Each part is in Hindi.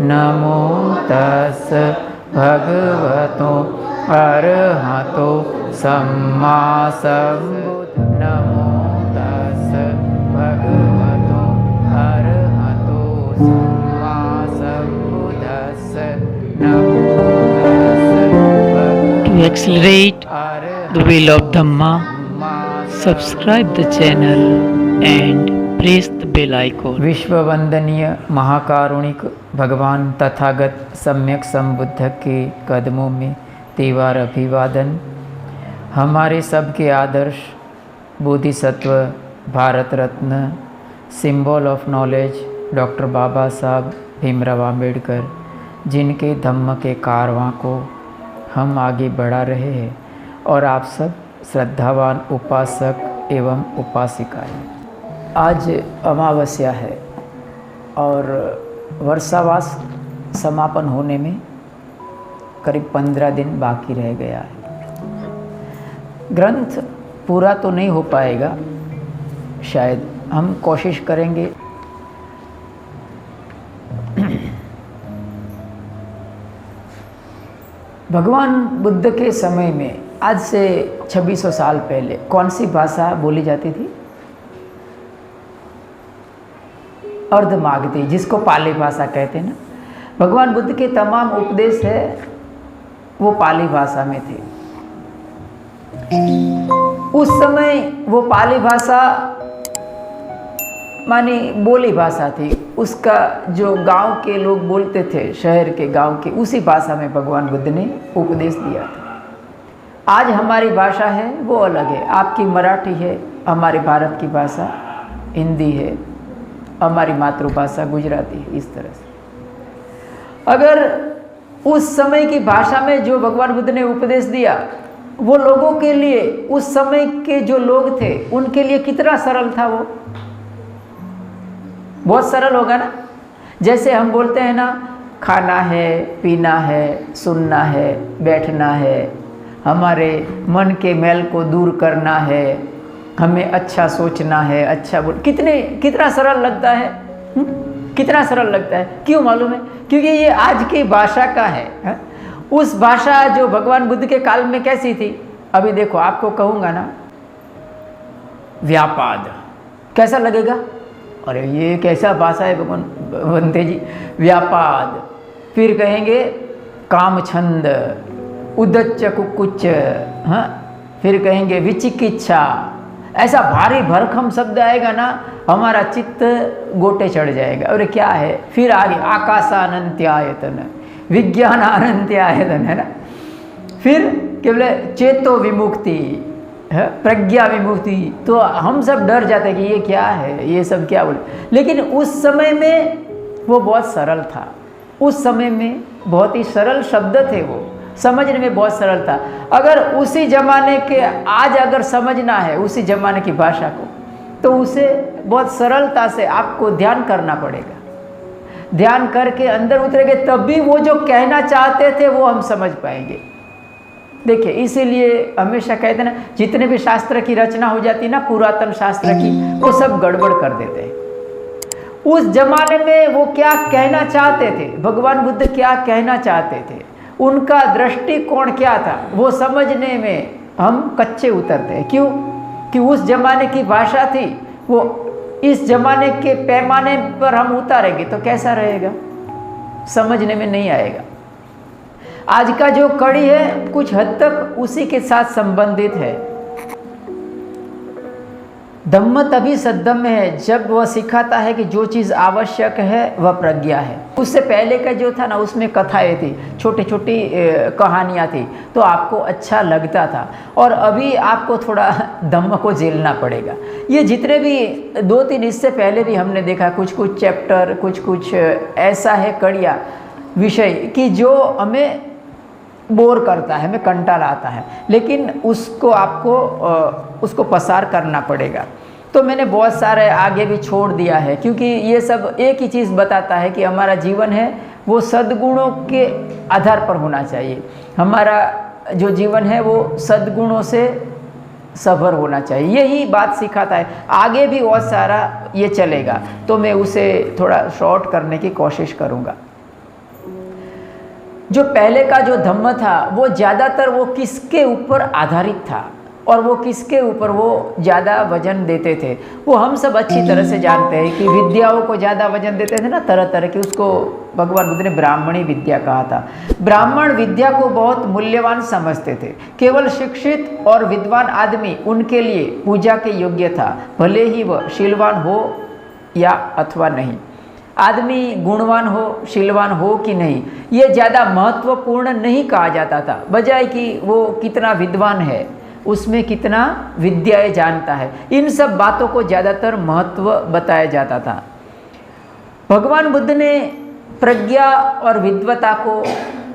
नमो तस् भगवतो अरहतो सम्मा संबुद्ध। नमो तस् भगवतो अरहतो सम्मा संबुद्धस्स। नमो तस्। To accelerate the wheel of Dhamma, subscribe the channel and press the bell icon. विश्व वंदनीय महाकारुणिक भगवान तथागत सम्यक संबुद्ध के कदमों में तेवार अभिवादन। हमारे सबके आदर्श Bodhisattva Bharat Ratna symbol of knowledge doctor बाबा साहब भीमराव आम्बेडकर, जिनके धम्म के कारवां को हम आगे बढ़ा रहे हैं और आप सब श्रद्धावान उपासक एवं उपासिकाएं। आज अमावस्या है और वर्षावास समापन होने में करीब 15 दिन बाकी रह गया है। ग्रंथ पूरा तो नहीं हो पाएगा, शायद हम कोशिश करेंगे। भगवान बुद्ध के समय में आज से 2600 साल पहले कौन सी भाषा बोली जाती थी? अर्धमागधी, जिसको पाली भाषा कहते हैं ना। भगवान बुद्ध के तमाम उपदेश है वो पाली भाषा में थे। उस समय वो पाली भाषा मानी बोली भाषा थी। उसका जो गांव के लोग बोलते थे, शहर के गांव के, उसी भाषा में भगवान बुद्ध ने उपदेश दिया था। आज हमारी भाषा है वो अलग है। आपकी मराठी है, हमारे भारत की भाषा हिंदी है, हमारी मातृभाषा गुजराती है। इस तरह से अगर उस समय की भाषा में जो भगवान बुद्ध ने उपदेश दिया, वो लोगों के लिए, उस समय के जो लोग थे उनके लिए कितना सरल था। वो बहुत सरल होगा ना। जैसे हम बोलते हैं ना, खाना है, पीना है, सुनना है, बैठना है, हमारे मन के मैल को दूर करना है, हमें अच्छा सोचना है, अच्छा बोल। कितना सरल लगता है। कितना सरल लगता है। क्यों मालूम है? क्योंकि ये आज की भाषा का है। उस भाषा जो भगवान बुद्ध के काल में कैसी थी? अभी देखो, आपको कहूँगा ना व्यापाद, कैसा लगेगा? अरे ये कैसा भाषा है भगवान बनते जी। व्यापाद, फिर कहेंगे कामछंद, उदच्च कुकुच्च, हाँ, फिर कहेंगे विचिकित्सा। ऐसा भारी भरखम शब्द आएगा ना, हमारा चित्त गोटे चढ़ जाएगा। अरे क्या है? फिर आगे आकाशानंत्यायतन, विज्ञानानंत्यायतन, है ना। फिर क्या बोले? चेतो विमुक्ति, प्रज्ञा विमुक्ति। तो हम सब डर जाते हैं कि ये क्या है, ये सब क्या बोले। लेकिन उस समय में वो बहुत सरल था। उस समय में बहुत ही सरल शब्द थे, वो समझने में बहुत सरल था। अगर उसी जमाने के आज अगर समझना है उसी जमाने की भाषा को, तो उसे बहुत सरलता से आपको ध्यान करना पड़ेगा। ध्यान करके अंदर उतरेंगे तभी वो जो कहना चाहते थे वो हम समझ पाएंगे। देखिए, इसीलिए हमेशा कहते हैं ना, जितने भी शास्त्र की रचना हो जाती है ना, पुरातन शास्त्र की, वो सब गड़बड़ कर देते हैं। उस जमाने में वो क्या कहना चाहते थे, भगवान बुद्ध क्या कहना चाहते थे, उनका दृष्टिकोण क्या था, वो समझने में हम कच्चे उतरते हैं। क्यों? कि उस जमाने की भाषा थी, वो इस जमाने के पैमाने पर हम उतारेंगे तो कैसा रहेगा? समझने में नहीं आएगा। आज का जो कड़ी है कुछ हद तक उसी के साथ संबंधित है। धम्म तभी सद्धम्म है जब वह सिखाता है कि जो चीज़ आवश्यक है वह प्रज्ञा है। उससे पहले का जो था ना, उसमें कथाएं थी, छोटी छोटी कहानियाँ थी, तो आपको अच्छा लगता था। और अभी आपको थोड़ा धम्म को झेलना पड़ेगा। ये जितने भी 2-3 इससे पहले भी हमने देखा, कुछ कुछ चैप्टर, कुछ ऐसा है कड़िया विषय कि जो हमें बोर करता है, हमें कंटाल आता है, लेकिन उसको आपको उसको पसार करना पड़ेगा। तो मैंने बहुत सारे आगे भी छोड़ दिया है, क्योंकि ये सब एक ही चीज़ बताता है कि हमारा जीवन है वो सद्गुणों के आधार पर होना चाहिए। हमारा जो जीवन है वो सद्गुणों से सभर होना चाहिए, यही बात सिखाता है। आगे भी बहुत सारा ये चलेगा, तो मैं उसे थोड़ा शॉर्ट करने की कोशिश करूँगा। जो पहले का जो धम्म था वो ज़्यादातर वो किसके ऊपर आधारित था और वो किसके ऊपर वो ज़्यादा वजन देते थे, वो हम सब अच्छी तरह से जानते हैं कि विद्याओं को ज़्यादा वजन देते थे ना, तरह तरह की। उसको भगवान बुद्ध ने ब्राह्मणी विद्या कहा था। ब्राह्मण विद्या को बहुत मूल्यवान समझते थे। केवल शिक्षित और विद्वान आदमी उनके लिए पूजा के योग्य था, भले ही वह शीलवान हो या अथवा नहीं। आदमी गुणवान हो, शीलवान हो कि नहीं, ये ज़्यादा महत्वपूर्ण नहीं कहा जाता था, बजाय कि वो कितना विद्वान है, उसमें कितना विद्याएं जानता है, इन सब बातों को ज़्यादातर महत्व बताया जाता था। भगवान बुद्ध ने प्रज्ञा और विद्वता को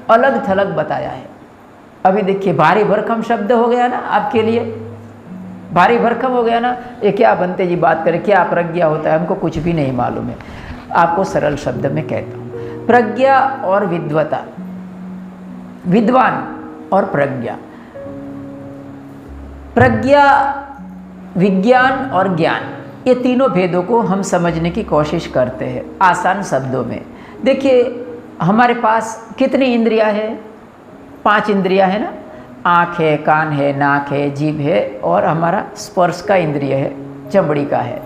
अलग थलग बताया है। अभी देखिए, भारी भरकम शब्द हो गया ना आपके लिए, भारी भरकम हो गया ना, ये क्या बनते जी बात करें, क्या प्रज्ञा होता है, हमको कुछ भी नहीं मालूम है। आपको सरल शब्द में कहता हूँ, प्रज्ञा और विद्वता, विद्वान और प्रज्ञा। प्रज्ञा, विज्ञान और ज्ञान, ये तीनों भेदों को हम समझने की कोशिश करते हैं आसान शब्दों में। देखिए, हमारे पास कितनी इंद्रियां हैं? 5 इंद्रियां है ना, आँख है, कान है, नाक है, जीभ है और हमारा स्पर्श का इंद्रिय है, चमड़ी का है,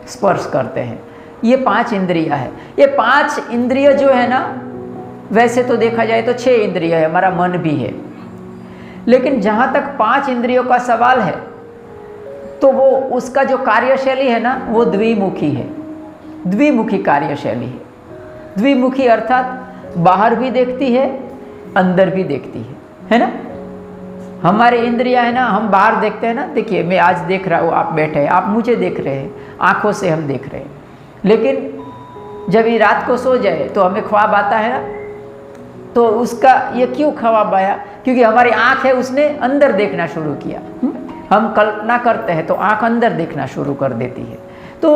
स्पर्श करते हैं। ये 5 इंद्रियां है। ये 5 इंद्रिय जो है ना, वैसे तो देखा जाए तो 6 इंद्रिय है, हमारा मन भी है, लेकिन जहाँ तक 5 इंद्रियों का सवाल है तो वो उसका जो कार्यशैली है ना, वो द्विमुखी है, द्विमुखी कार्यशैली है। द्विमुखी अर्थात बाहर भी देखती है, अंदर भी देखती है ना। हमारे इंद्रियां है ना, हम बाहर देखते हैं ना, देखिए मैं आज देख रहा हूँ, आप बैठे हैं, आप मुझे देख रहे हैं, आँखों से हम देख रहे हैं, लेकिन जब ये रात को सो जाए तो हमें ख्वाब आता है ना, तो उसका ये क्यों ख्वाब आया? क्योंकि हमारी आँख है, उसने अंदर देखना शुरू किया। हम कल्पना करते हैं तो आँख अंदर देखना शुरू कर देती है। तो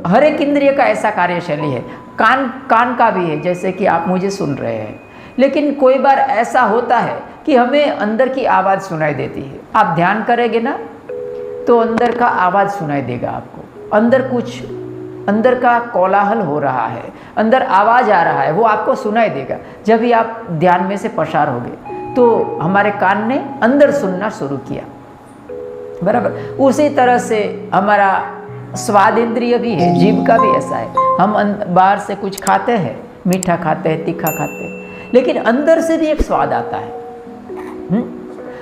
हर एक इंद्रिय का ऐसा कार्यशैली है। कान का भी है, जैसे कि आप मुझे सुन रहे हैं, लेकिन कोई बार ऐसा होता है कि हमें अंदर की आवाज़ सुनाई देती है। आप ध्यान करेंगे ना तो अंदर का आवाज़ सुनाई देगा आपको, अंदर कुछ, अंदर का कोलाहल हो रहा है, अंदर आवाज़ आ रहा है, वो आपको सुनाई देगा। जब भी आप ध्यान में से पसार होगे तो हमारे कान ने अंदर सुनना शुरू किया, बराबर। उसी तरह से हमारा स्वाद इंद्रिय भी है, जीभ का भी ऐसा है। हम बाहर से कुछ खाते हैं, मीठा खाते हैं, तीखा खाते हैं, लेकिन अंदर से भी एक स्वाद आता है।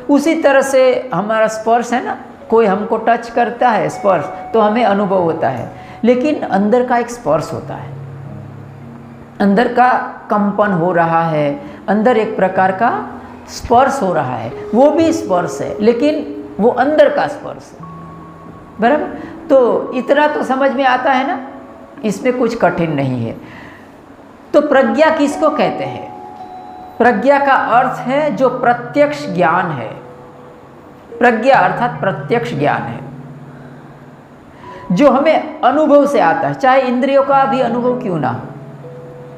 उसी तरह से हमारा स्पर्श है ना, कोई हमको टच करता है, स्पर्श, तो हमें अनुभव होता है, लेकिन अंदर का एक स्पर्श होता है, अंदर का कंपन हो रहा है, अंदर एक प्रकार का स्पर्श हो रहा है, वो भी स्पर्श है, लेकिन वो अंदर का स्पर्श है, बराबर। तो इतना तो समझ में आता है ना, इसमें कुछ कठिन नहीं है। तो प्रज्ञा किसको कहते हैं? प्रज्ञा का अर्थ है जो प्रत्यक्ष ज्ञान है। प्रज्ञा अर्थात प्रत्यक्ष ज्ञान है, जो हमें अनुभव से आता है, चाहे इंद्रियों का भी अनुभव क्यों ना हो।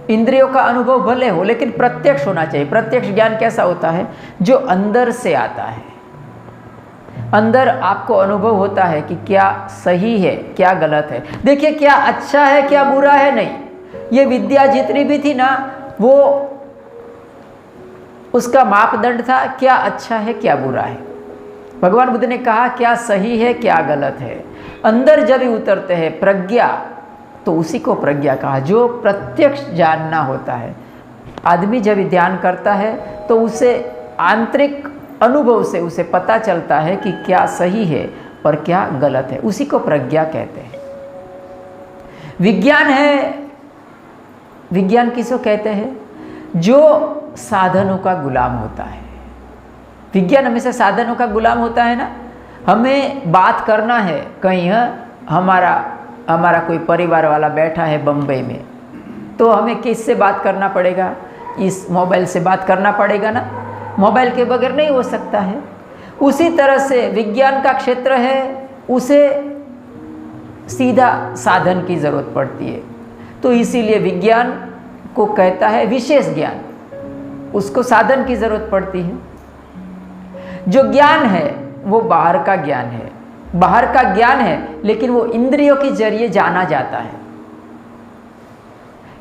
इंद्रियों का अनुभव भले हो, लेकिन प्रत्यक्ष होना चाहिए। प्रत्यक्ष ज्ञान कैसा होता है? जो अंदर से आता है। अंदर आपको अनुभव होता है कि क्या सही है, क्या गलत है। देखिए, क्या अच्छा है, क्या बुरा है, नहीं। ये विद्या जितनी भी थी ना, वो उसका मापदंड था क्या अच्छा है, क्या बुरा है। भगवान बुद्ध ने कहा क्या सही है, क्या गलत है। अंदर जब ही उतरते हैं प्रज्ञा, तो उसी को प्रज्ञा कहा, जो प्रत्यक्ष जानना होता है। आदमी जब ध्यान करता है तो उसे आंतरिक अनुभव से उसे पता चलता है कि क्या सही है और क्या गलत है, उसी को प्रज्ञा कहते हैं। विज्ञान है, विज्ञान किसको कहते हैं? जो साधनों का गुलाम होता है। विज्ञान हमेशा साधनों का गुलाम होता है ना। हमें बात करना है कहीं, हमारा कोई परिवार वाला बैठा है बम्बई में, तो हमें किससे बात करना पड़ेगा? इस मोबाइल से बात करना पड़ेगा ना, मोबाइल के बगैर नहीं हो सकता है। उसी तरह से विज्ञान का क्षेत्र है, उसे सीधा साधन की ज़रूरत पड़ती है। तो इसीलिए विज्ञान को कहता है विशेष ज्ञान, उसको साधन की ज़रूरत पड़ती है। जो ज्ञान है वो बाहर का ज्ञान है, बाहर का ज्ञान है, लेकिन वो इंद्रियों के जरिए जाना जाता है।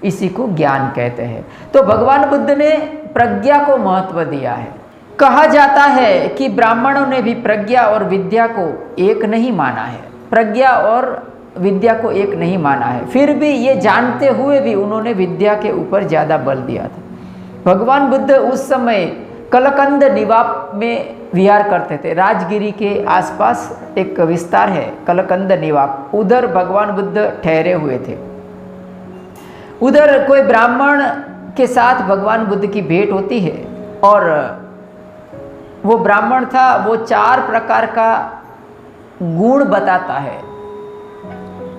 इसी को ज्ञान कहते हैं। तो भगवान बुद्ध ने प्रज्ञा को महत्व दिया है। कहा जाता है कि ब्राह्मणों ने भी प्रज्ञा और विद्या को एक नहीं माना है, प्रज्ञा और विद्या को एक नहीं माना है। फिर भी ये जानते हुए भी उन्होंने विद्या के ऊपर ज़्यादा बल दिया था। भगवान बुद्ध उस समय कलकंद निवाप में विहार करते थे। राजगिरी के आसपास एक विस्तार है कलकंद निवाप, उधर भगवान बुद्ध ठहरे हुए थे। उधर कोई ब्राह्मण के साथ भगवान बुद्ध की भेंट होती है और वो ब्राह्मण था, वो 4 प्रकार का गुण बताता है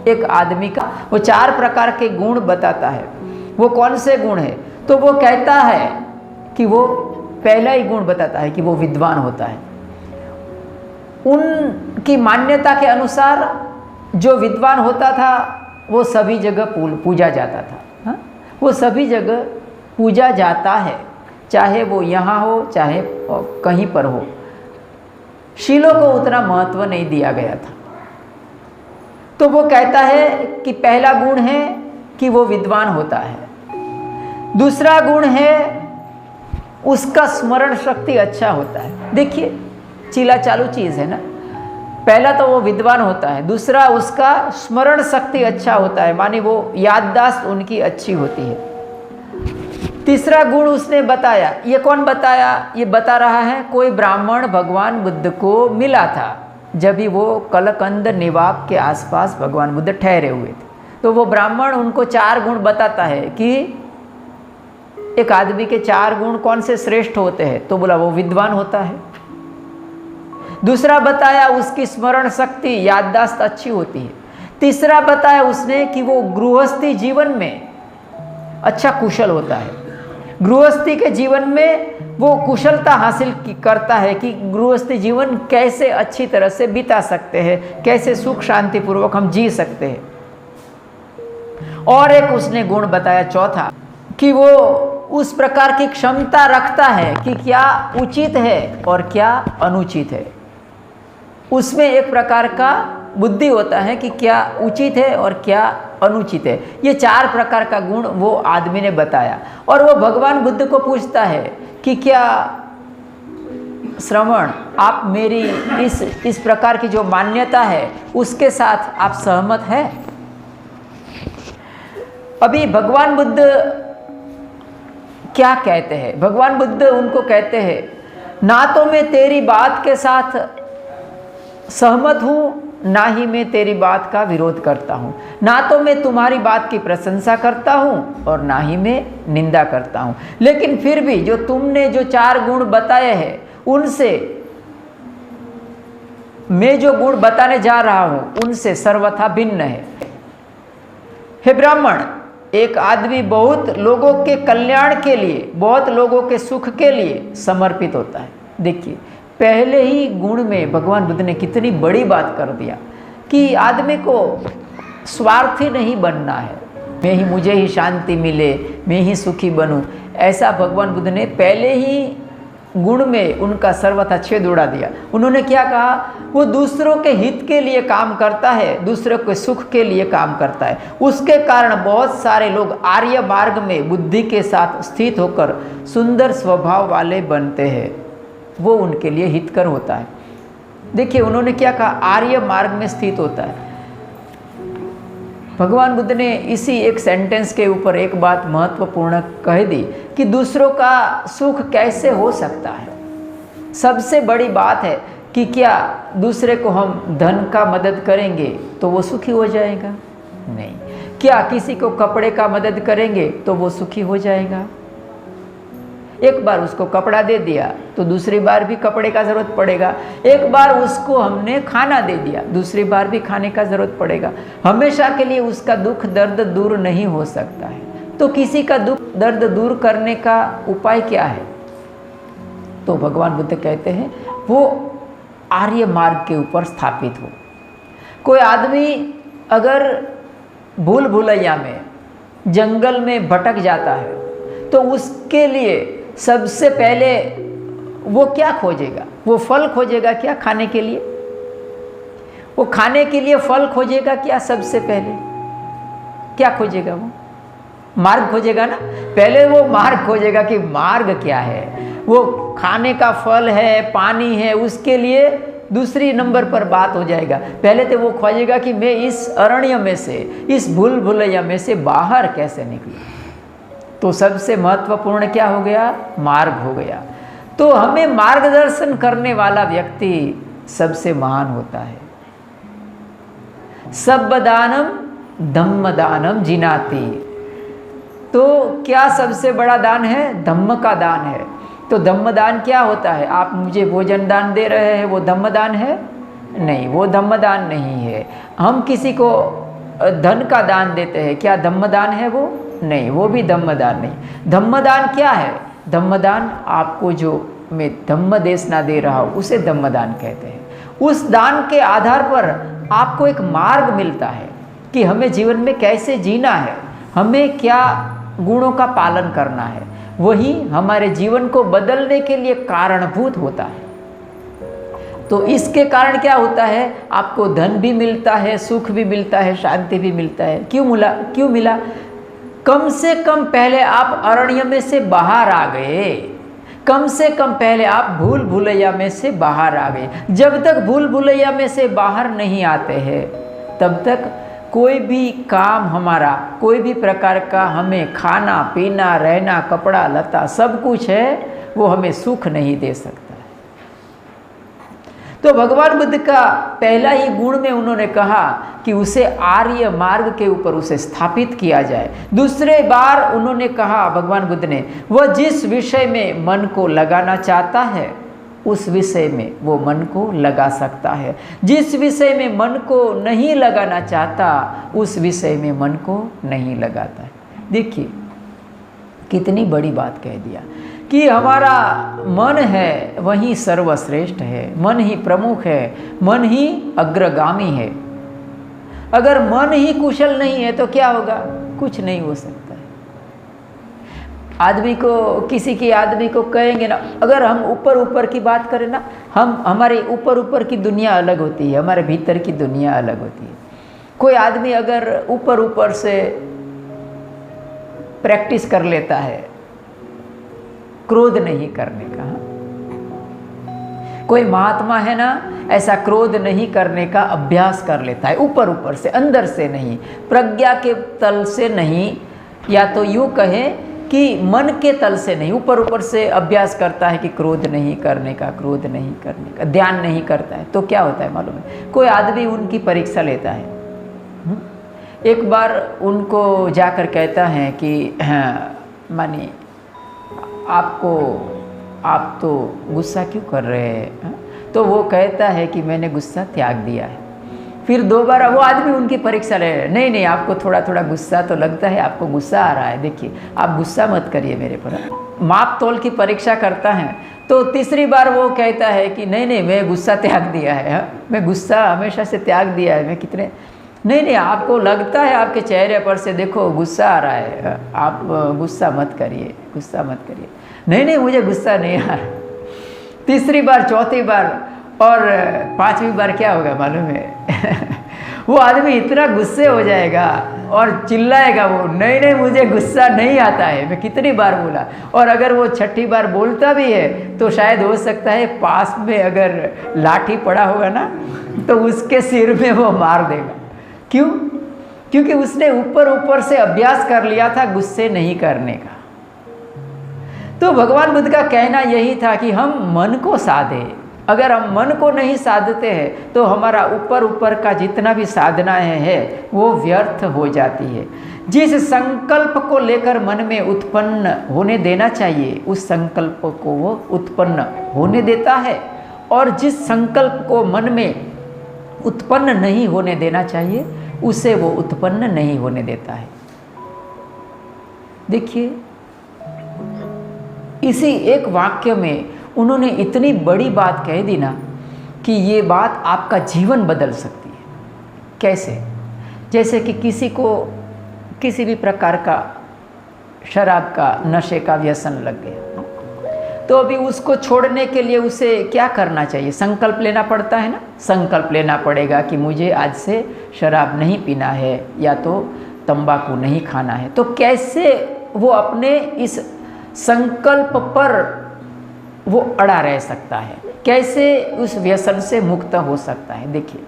एक आदमी का, वो 4 प्रकार के गुण बताता है। वो कौन से गुण है? तो वो कहता है कि वो पहला ही गुण बताता है कि वो विद्वान होता है। उनकी मान्यता के अनुसार जो विद्वान होता था वो सभी जगह पूजा जाता था। हाँ? वो सभी जगह पूजा जाता है, चाहे वो यहाँ हो चाहे कहीं पर हो। शीलों को उतना महत्व नहीं दिया गया था। तो वो कहता है कि पहला गुण है कि वो विद्वान होता है। दूसरा गुण है उसका स्मरण शक्ति अच्छा होता है। देखिए चीला चालू चीज़ है ना। पहला तो वो विद्वान होता है, दूसरा उसका स्मरण शक्ति अच्छा होता है, माने वो याददाश्त उनकी अच्छी होती है। तीसरा गुण उसने बताया, ये कौन बताया? ये बता रहा है कोई ब्राह्मण भगवान बुद्ध को मिला था जब भी वो कलकंद निवाप के आसपास भगवान बुद्ध ठहरे हुए थे। तो वो ब्राह्मण उनको 4 गुण बताता है कि एक आदमी के 4 गुण कौन से श्रेष्ठ होते हैं। तो बोला वो विद्वान होता है। दूसरा बताया उसकी स्मरण शक्ति याददाश्त अच्छी होती है। तीसरा बताया उसने कि वो गृहस्थी जीवन में अच्छा कुशल होता है। गृहस्थी के जीवन में वो कुशलता हासिल करता है कि गृहस्थी जीवन कैसे अच्छी तरह से बिता सकते हैं, कैसे सुख शांति पूर्वक हम जी सकते हैं। और एक उसने गुण बताया चौथा कि वो उस प्रकार की क्षमता रखता है कि क्या उचित है और क्या अनुचित है। उसमें एक प्रकार का बुद्धि होता है कि क्या उचित है और क्या अनुचित है। ये 4 प्रकार का गुण वो आदमी ने बताया। और वो भगवान बुद्ध को पूछता है कि क्या श्रवण आप मेरी इस प्रकार की जो मान्यता है उसके साथ आप सहमत हैं? अभी भगवान बुद्ध क्या कहते हैं? भगवान बुद्ध उनको कहते हैं ना तो मैं तेरी बात के साथ सहमत हूँ, ना ही मैं तेरी बात का विरोध करता हूँ। ना तो मैं तुम्हारी बात की प्रशंसा करता हूँ और ना ही मैं निंदा करता हूँ। लेकिन फिर भी जो तुमने जो 4 गुण बताए हैं उनसे मैं जो गुण बताने जा रहा हूँ उनसे सर्वथा भिन्न है। हे ब्राह्मण, एक आदमी बहुत लोगों के कल्याण के लिए, बहुत लोगों के सुख के लिए समर्पित होता है। देखिए पहले ही गुण में भगवान बुद्ध ने कितनी बड़ी बात कर दिया कि आदमी को स्वार्थी नहीं बनना है, मुझे ही शांति मिले, मैं ही सुखी बनूं, ऐसा भगवान बुद्ध ने पहले ही गुण में उनका सर्वथा छेद उड़ा दिया। उन्होंने क्या कहा? वो दूसरों के हित के लिए काम करता है, दूसरों के सुख के लिए काम करता है। उसके कारण बहुत सारे लोग आर्य मार्ग में बुद्धि के साथ स्थित होकर सुंदर स्वभाव वाले बनते हैं। वो उनके लिए हितकर होता है। देखिए उन्होंने क्या कहा? आर्य मार्ग में स्थित होता है। भगवान बुद्ध ने इसी एक सेंटेंस के ऊपर एक बात महत्वपूर्ण कह दी कि दूसरों का सुख कैसे हो सकता है। सबसे बड़ी बात है कि क्या दूसरे को हम धन का मदद करेंगे तो वो सुखी हो जाएगा? नहीं। क्या किसी को कपड़े का मदद करेंगे तो वो सुखी हो जाएगा? एक बार उसको कपड़ा दे दिया तो दूसरी बार भी कपड़े का ज़रूरत पड़ेगा। एक बार उसको हमने खाना दे दिया, दूसरी बार भी खाने का ज़रूरत पड़ेगा। हमेशा के लिए उसका दुख दर्द दूर नहीं हो सकता है। तो किसी का दुख दर्द दूर करने का उपाय क्या है? तो भगवान बुद्ध कहते हैं वो आर्य मार्ग के ऊपर स्थापित हो। कोई आदमी अगर भूल भुलैया में जंगल में भटक जाता है तो उसके लिए सबसे पहले वो क्या खोजेगा? वो फल खोजेगा क्या खाने के लिए? वो खाने के लिए फल खोजेगा क्या? सबसे पहले क्या खोजेगा वो? मार्ग खोजेगा ना, पहले वो मार्ग खोजेगा कि मार्ग क्या है। वो खाने का फल है, पानी है, उसके लिए दूसरी नंबर पर बात हो जाएगा। पहले तो वो खोजेगा कि मैं इस अरण्य में से, इस भूल भुलैया में से बाहर कैसे निकलूं। तो सबसे महत्वपूर्ण क्या हो गया? मार्ग हो गया। तो हमें मार्गदर्शन करने वाला व्यक्ति सबसे महान होता है। सब्बदानम धम्मदानम जिनाति। तो क्या सबसे बड़ा दान है? धम्म का दान है। तो धम्मदान क्या होता है? आप मुझे भोजन दान दे रहे हैं, वो धम्मदान है? नहीं, वो धम्मदान नहीं है। हम किसी को धन का दान देते हैं, क्या धम्मदान है वो? नहीं, वो भी धम्मदान नहीं। धम्मदान क्या है? धम्मदान आपको जो मैं धम्म देशना दे रहा हूँ उसे धम्मदान कहते हैं। उस दान के आधार पर आपको एक मार्ग मिलता है कि हमें जीवन में कैसे जीना है, हमें क्या गुणों का पालन करना है। वही हमारे जीवन को बदलने के लिए कारणभूत होता है। तो इसके कारण क्या होता है? आपको धन भी मिलता है, सुख भी मिलता है, शांति भी मिलता है। क्यों मिला? कम से कम पहले आप अरण्य में से बाहर आ गए। कम से कम पहले आप भूल भुलैया में से बाहर आ गए। जब तक भूल भुलैया में से बाहर नहीं आते हैं तब तक कोई भी काम हमारा, कोई भी प्रकार का हमें खाना पीना रहना कपड़ा लता सब कुछ है, वो हमें सुख नहीं दे सकता। तो भगवान बुद्ध का पहला ही गुण में उन्होंने कहा कि उसे आर्य मार्ग के ऊपर उसे स्थापित किया जाए। दूसरे बार उन्होंने कहा भगवान बुद्ध ने, वह जिस विषय में मन को लगाना चाहता है उस विषय में वो मन को लगा सकता है। जिस विषय में मन को नहीं लगाना चाहता उस विषय में मन को नहीं लगाता है। देखिए कितनी बड़ी बात कह दिया कि हमारा मन है वही सर्वश्रेष्ठ है, मन ही प्रमुख है, मन ही अग्रगामी है। अगर मन ही कुशल नहीं है तो क्या होगा? कुछ नहीं हो सकता है। आदमी को, किसी आदमी को कहेंगे ना, अगर हम ऊपर की बात करें ना, हमारे ऊपर की दुनिया अलग होती है, हमारे भीतर की दुनिया अलग होती है। कोई आदमी अगर ऊपर से प्रैक्टिस कर लेता है क्रोध नहीं करने का, कोई महात्मा है ना, ऐसा क्रोध नहीं करने का अभ्यास कर लेता है, ऊपर से, अंदर से नहीं, प्रज्ञा के तल से नहीं, या तो यूँ कहें कि मन के तल से नहीं, ऊपर से अभ्यास करता है कि क्रोध नहीं करने का, क्रोध नहीं करने का, ध्यान नहीं करता है। तो क्या होता है मालूम है? कोई आदमी उनकी परीक्षा लेता है। एक बार उनको जाकर कहता है कि मानिए आप तो गुस्सा क्यों कर रहे हैं? तो वो कहता है कि मैंने गुस्सा त्याग दिया है। फिर दोबारा वो आदमी उनकी परीक्षा ले रहे, नहीं आपको थोड़ा गुस्सा तो लगता है, आपको गुस्सा आ रहा है, देखिए आप गुस्सा मत करिए मेरे पर। माप तोल की परीक्षा करता है। तो तीसरी बार वो कहता है कि नहीं मैं गुस्सा त्याग दिया है, मैं गुस्सा हमेशा से त्याग दिया है, मैं कितने नहीं आपको लगता है, आपके चेहरे पर से देखो गुस्सा आ रहा है, आप गुस्सा मत करिए, गुस्सा मत करिए। नहीं मुझे गुस्सा नहीं आ रहा। तीसरी बार, चौथी बार और पांचवी बार क्या होगा मालूम है? वो आदमी इतना गुस्से हो जाएगा और चिल्लाएगा वो, नहीं मुझे गुस्सा नहीं आता है, मैं कितनी बार बोला। और अगर वो छठी बार बोलता भी है तो शायद हो सकता है पास में अगर लाठी पड़ा होगा ना तो उसके सिर में वो मार देगा। क्यों? क्योंकि उसने ऊपर से अभ्यास कर लिया था गुस्से नहीं करने का। तो भगवान बुद्ध का कहना यही था कि हम मन को साधे। अगर हम मन को नहीं साधते हैं तो हमारा ऊपर का जितना भी साधनाएं हैं वो व्यर्थ हो जाती है। जिस संकल्प को लेकर मन में उत्पन्न होने देना चाहिए उस संकल्प को वो उत्पन्न होने देता है, और जिस संकल्प को मन में उत्पन्न नहीं होने देना चाहिए उसे वो उत्पन्न नहीं होने देता है। देखिए इसी एक वाक्य में उन्होंने इतनी बड़ी बात कह दी ना कि ये बात आपका जीवन बदल सकती है। कैसे? जैसे कि किसी को किसी भी प्रकार का शराब का, नशे का व्यसन लग गया, तो अभी उसको छोड़ने के लिए उसे क्या करना चाहिए? संकल्प लेना पड़ता है ना। संकल्प लेना पड़ेगा कि मुझे आज से शराब नहीं पीना है, या तो तंबाकू नहीं खाना है, तो कैसे वो अपने इस संकल्प पर वो अड़ा रह सकता है, कैसे उस व्यसन से मुक्त हो सकता है? देखिए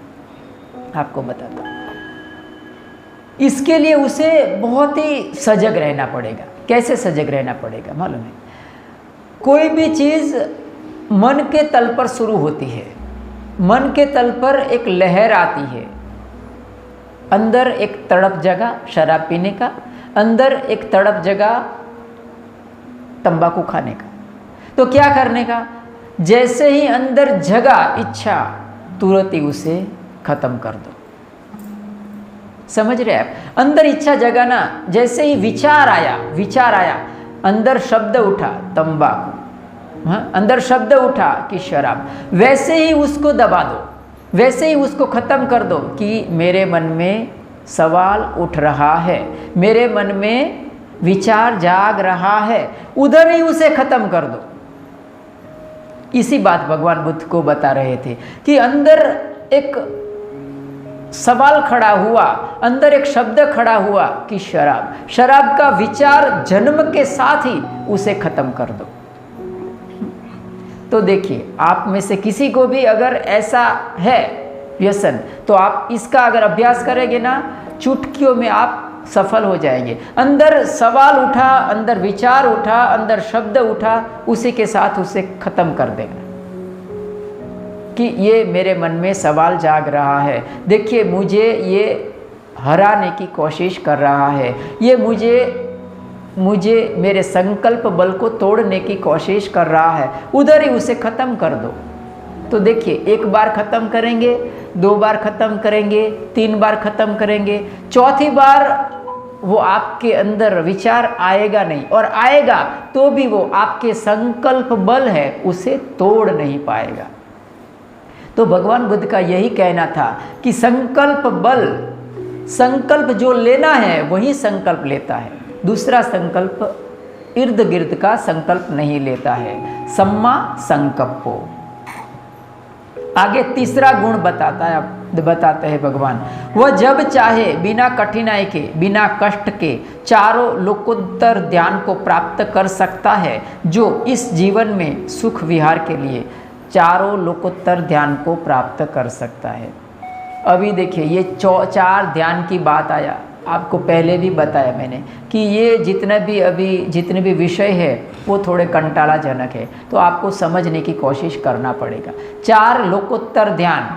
आपको बताता हूँ। इसके लिए उसे बहुत ही सजग रहना पड़ेगा। कैसे सजग रहना पड़ेगा मालूम है? कोई भी चीज़ मन के तल पर शुरू होती है, मन के तल पर एक लहर आती है, अंदर एक तड़प जगा शराब पीने का, अंदर एक तड़प जगा तंबाकू खाने का। तो क्या करने का? जैसे ही अंदर जगा इच्छा, तुरंत ही उसे खत्म कर दो। समझ रहे आप? अंदर इच्छा जगा ना, जैसे ही विचार आया, अंदर शब्द उठा तंबाकू, हाँ, अंदर शब्द उठा कि शराब, वैसे ही उसको दबा दो, वैसे ही उसको ख़त्म कर दो कि मेरे मन में सवाल उठ रहा है, मेरे मन में विचार जाग रहा है, उधर ही उसे ख़त्म कर दो। इसी बात भगवान बुद्ध को बता रहे थे कि अंदर एक सवाल खड़ा हुआ, अंदर एक शब्द खड़ा हुआ कि शराब, शराब का विचार जन्म के साथ ही उसे ख़त्म कर दो। तो देखिए, आप में से किसी को भी अगर ऐसा है व्यसन, तो आप इसका अगर अभ्यास करेंगे ना, चुटकियों में आप सफल हो जाएंगे। अंदर सवाल उठा, अंदर विचार उठा, अंदर शब्द उठा, उसी के साथ उसे ख़त्म कर देगा कि ये मेरे मन में सवाल जाग रहा है, देखिए मुझे ये हराने की कोशिश कर रहा है, ये मुझे मेरे संकल्प बल को तोड़ने की कोशिश कर रहा है, उधर ही उसे ख़त्म कर दो। तो देखिए, एक बार ख़त्म करेंगे, 2 बार ख़त्म करेंगे, 3 बार ख़त्म करेंगे, चौथी बार वो आपके अंदर विचार आएगा नहीं, और आएगा तो भी वो आपके संकल्प बल है उसे तोड़ नहीं पाएगा। तो भगवान बुद्ध का यही कहना था कि संकल्प बल, संकल्प जो लेना है वही संकल्प लेता है, दूसरा संकल्प इर्द गिर्द का संकल्प नहीं लेता है। सम्मा संकल्पो। आगे तीसरा गुण बताते हैं भगवान, वह जब चाहे बिना कठिनाई के, बिना कष्ट के चारों लोकोत्तर ध्यान को प्राप्त कर सकता है, जो इस जीवन में सुख विहार के लिए चारों लोकोत्तर ध्यान को प्राप्त कर सकता है। अभी देखिए, ये 4 ध्यान की बात आया, आपको पहले भी बताया मैंने कि ये जितने भी विषय है वो थोड़े कंटालाजनक है, तो आपको समझने की कोशिश करना पड़ेगा। 4 लोकोत्तर ध्यान,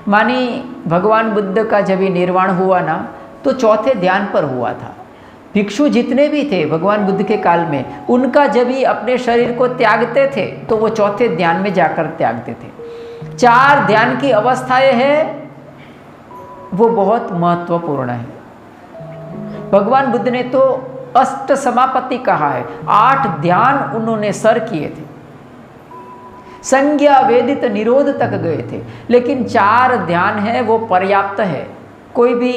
मानी भगवान बुद्ध का जब निर्वाण हुआ ना, तो चौथे ध्यान पर हुआ था। भिक्षु जितने भी थे भगवान बुद्ध के काल में, उनका जब ही अपने शरीर को त्यागते थे तो वो चौथे ध्यान में जाकर त्यागते थे। 4 ध्यान की अवस्थाएं हैं, वो बहुत महत्वपूर्ण है। भगवान बुद्ध ने तो अष्ट समापत्ति कहा है, 8 ध्यान उन्होंने सर किए थे, संज्ञा वेदित निरोध तक गए थे, लेकिन 4 ध्यान है वो पर्याप्त है कोई भी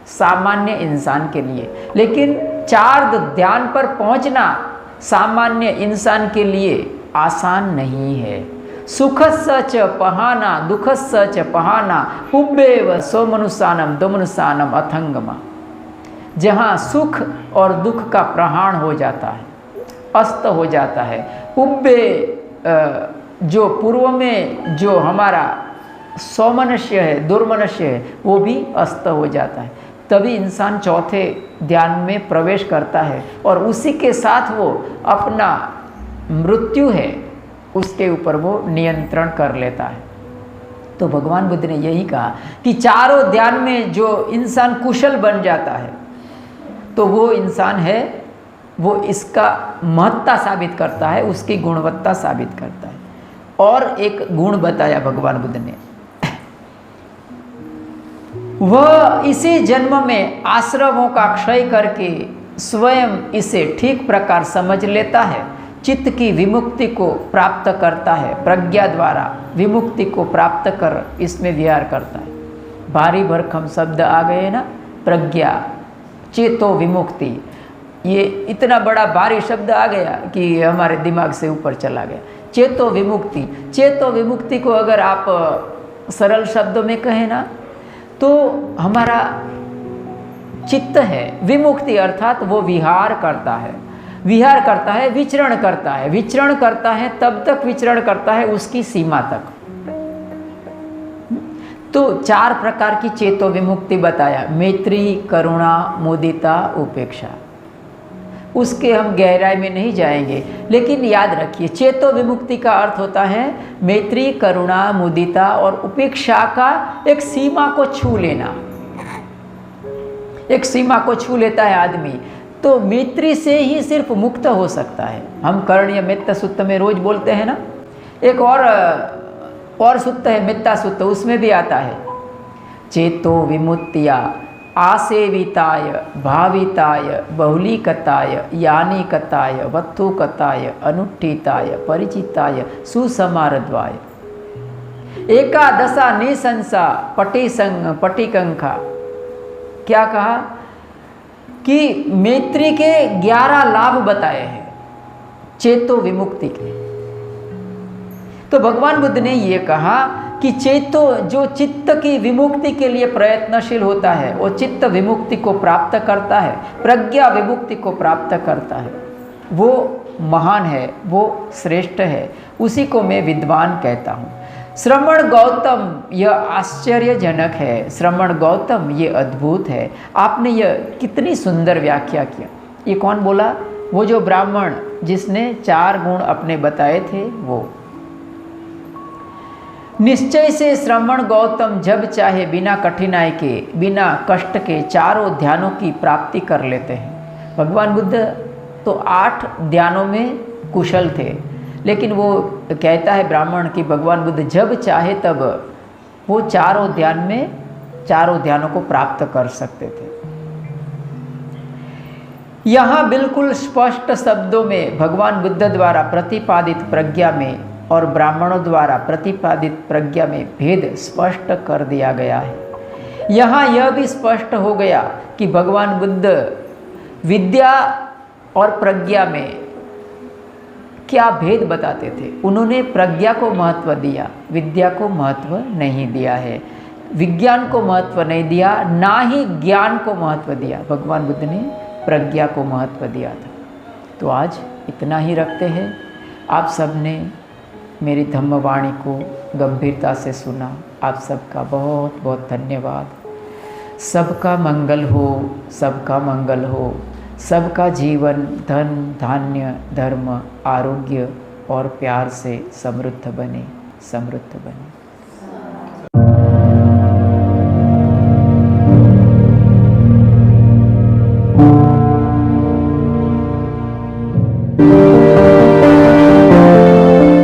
सामान्य इंसान के लिए। लेकिन 4 ध्यान पर पहुंचना सामान्य इंसान के लिए आसान नहीं है। सुख सच पहाना, दुख सच पहाना, उब्बेव सोमनुसानम दोमनुसानम अथंगमा। जहाँ सुख और दुख का प्रहाण हो जाता है, अस्त हो जाता है, उब्बे जो पूर्व में जो हमारा सौमनस्य है, दुर्मनस्य है, वो भी अस्त हो जाता है, तभी इंसान चौथे ध्यान में प्रवेश करता है, और उसी के साथ वो अपना मृत्यु है उसके ऊपर वो नियंत्रण कर लेता है। तो भगवान बुद्ध ने यही कहा कि चारों ध्यान में जो इंसान कुशल बन जाता है, तो वो इंसान है, वो इसका महत्ता साबित करता है, उसकी गुणवत्ता साबित करता है। और एक गुण बताया भगवान बुद्ध ने, वह इसी जन्म में आश्रमों का क्षय करके स्वयं इसे ठीक प्रकार समझ लेता है, चित्त की विमुक्ति को प्राप्त करता है, प्रज्ञा द्वारा विमुक्ति को प्राप्त कर इसमें विहार करता है। भारी भरकम शब्द आ गए ना, प्रज्ञा, चेतो विमुक्ति, ये इतना बड़ा भारी शब्द आ गया कि हमारे दिमाग से ऊपर चला गया। चेतो विमुक्ति, चेतो विमुक्ति को अगर आप सरल शब्दों में कहें ना, तो हमारा चित्त है। विमुक्ति अर्थात वो विहार करता है, विहार करता है, विचरण करता है, विचरण करता है, तब तक विचरण करता है उसकी सीमा तक। तो 4 प्रकार की चेतो विमुक्ति बताया, मैत्री, करुणा, मुदिता, उपेक्षा। उसके हम गहराई में नहीं जाएंगे, लेकिन याद रखिए चेतो विमुक्ति का अर्थ होता है मैत्री, करुणा, मुदिता और उपेक्षा का एक सीमा को छू लेना। एक सीमा को छू लेता है आदमी, तो मैत्री से ही सिर्फ मुक्त हो सकता है। हम करणीय मेत्ता सुत्त में रोज बोलते हैं ना। एक और सुत्त है मेत्ता सुत्त, उसमें भी आता है चेतो विमुक्तिया आसेविताय भाविताय बहुलीकताय यानिकताय वत्थुकताय अनुष्ठिताय परिचिताय सुसमारद्वाय एकादशा निशंसा पटिकंखा। क्या कहा कि मैत्री के 11 लाभ बताए हैं चेतो विमुक्ति के। तो भगवान बुद्ध ने ये कहा कि चेतो जो चित्त की विमुक्ति के लिए प्रयत्नशील होता है वो चित्त विमुक्ति को प्राप्त करता है, प्रज्ञा विमुक्ति को प्राप्त करता है, वो महान है, वो श्रेष्ठ है, उसी को मैं विद्वान कहता हूँ। श्रमण गौतम यह आश्चर्यजनक है, श्रमण गौतम ये अद्भुत है। आपने यह कितनी सुंदर व्याख्या किया। ये कौन बोला? वो जो ब्राह्मण जिसने 4 गुण अपने बताए थे वो। निश्चय से श्रमण गौतम जब चाहे बिना कठिनाई के, बिना कष्ट के 4 ध्यानों की प्राप्ति कर लेते हैं। भगवान बुद्ध तो 8 ध्यानों में कुशल थे, लेकिन वो कहता है ब्राह्मण कि भगवान बुद्ध जब चाहे तब वो 4 ध्यानों को प्राप्त कर सकते थे। यहाँ बिल्कुल स्पष्ट शब्दों में भगवान बुद्ध द्वारा प्रतिपादित प्रज्ञा में और ब्राह्मणों द्वारा प्रतिपादित प्रज्ञा में भेद स्पष्ट कर दिया गया है। यहाँ यह भी स्पष्ट हो गया कि भगवान बुद्ध विद्या और प्रज्ञा में क्या भेद बताते थे। उन्होंने प्रज्ञा को महत्व दिया, विद्या को महत्व नहीं दिया है, विज्ञान को महत्व नहीं दिया, ना ही ज्ञान को महत्व दिया। भगवान बुद्ध ने प्रज्ञा को महत्व दिया था। तो आज इतना ही रखते हैं। आप सब ने मेरी धम्मवाणी को गंभीरता से सुना, आप सबका बहुत बहुत धन्यवाद। सबका मंगल हो, सबका मंगल हो, सबका जीवन धन धान्य धर्म आरोग्य और प्यार से समृद्ध बने, समृद्ध बने।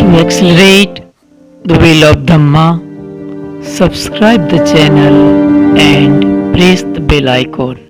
To accelerate the wheel of Dhamma, subscribe the channel and press the bell icon.